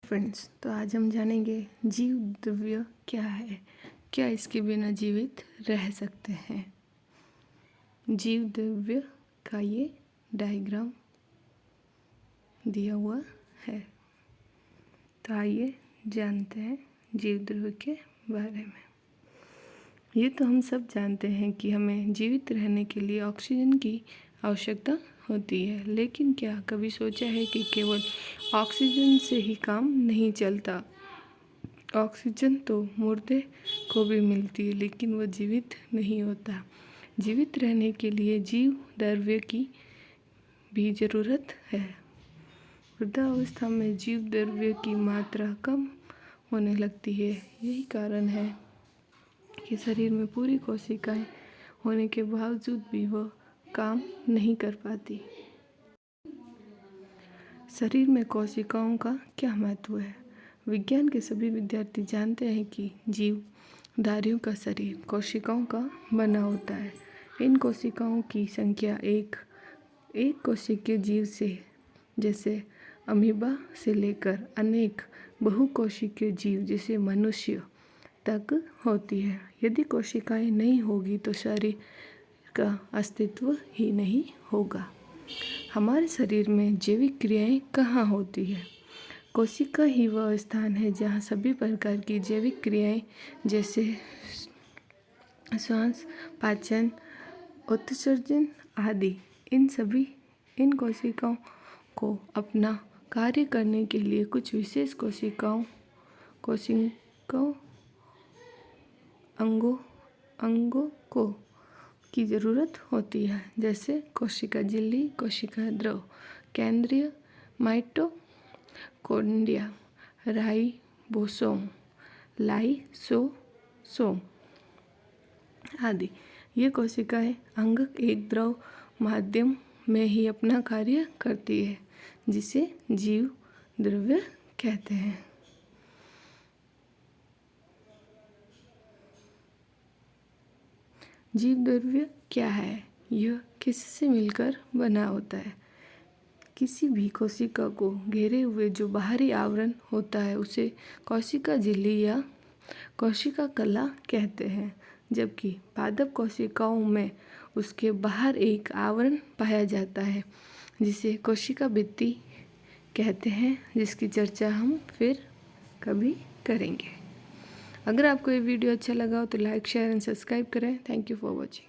Friends, तो आज हम जानेंगे जीव द्रव्य क्या है, क्या इसके बिना जीवित रह सकते हैं। जीव द्रव्य का ये डायग्राम दिया हुआ है। तो आइए जानते हैं जीव द्रव्य के बारे में। ये तो हम सब जानते हैं कि हमें जीवित रहने के लिए ऑक्सीजन की आवश्यकता होती है, लेकिन क्या कभी सोचा है कि केवल ऑक्सीजन से ही काम नहीं चलता। ऑक्सीजन तो मुर्दे को भी मिलती है, लेकिन वह जीवित नहीं होता। जीवित रहने के लिए जीव द्रव्य की भी ज़रूरत है। वृद्धावस्था में जीव द्रव्य की मात्रा कम होने लगती है। यही कारण है कि शरीर में पूरी कोशिकाएं होने के बावजूद भी वह काम नहीं कर पाती। शरीर में कोशिकाओं का क्या महत्व है? विज्ञान के सभी विद्यार्थी जानते हैं कि जीवधारियों का शरीर कोशिकाओं का बना होता है। इन कोशिकाओं की संख्या एक कोशिकीय जीव से जैसे अमीबा से लेकर अनेक बहुकोशिकीय जीव जैसे मनुष्य तक होती है। यदि कोशिकाएं नहीं होगी तो शरीर का अस्तित्व ही नहीं होगा। हमारे शरीर में जैविक क्रियाएं कहाँ होती है? कोशिका ही वह स्थान है जहाँ सभी प्रकार की जैविक क्रियाएं जैसे श्वास, पाचन, उत्सर्जन आदि इन कोशिकाओं को अपना कार्य करने के लिए कुछ विशेष कोशिकाओं अंगों की ज़रूरत होती है, जैसे कोशिका झिल्ली, कोशिका द्रव, केंद्रीय माइटोकॉन्ड्रिया, राइबोसोम, लाइसोसोम आदि। ये कोशिकाएं अंग एक द्रव माध्यम में ही अपना कार्य करती है, जिसे जीव द्रव्य कहते हैं। जीव द्रव्य क्या है? यह किससे मिलकर बना होता है? किसी भी कोशिका को घेरे हुए जो बाहरी आवरण होता है उसे कोशिका झिल्ली या कोशिका कला कहते हैं, जबकि पादप कोशिकाओं में उसके बाहर एक आवरण पाया जाता है जिसे कोशिका भित्ति कहते हैं, जिसकी चर्चा हम फिर कभी करेंगे। अगर आपको ये वीडियो अच्छा लगा हो तो लाइक, शेयर एंड सब्सक्राइब करें। Thank you for watching.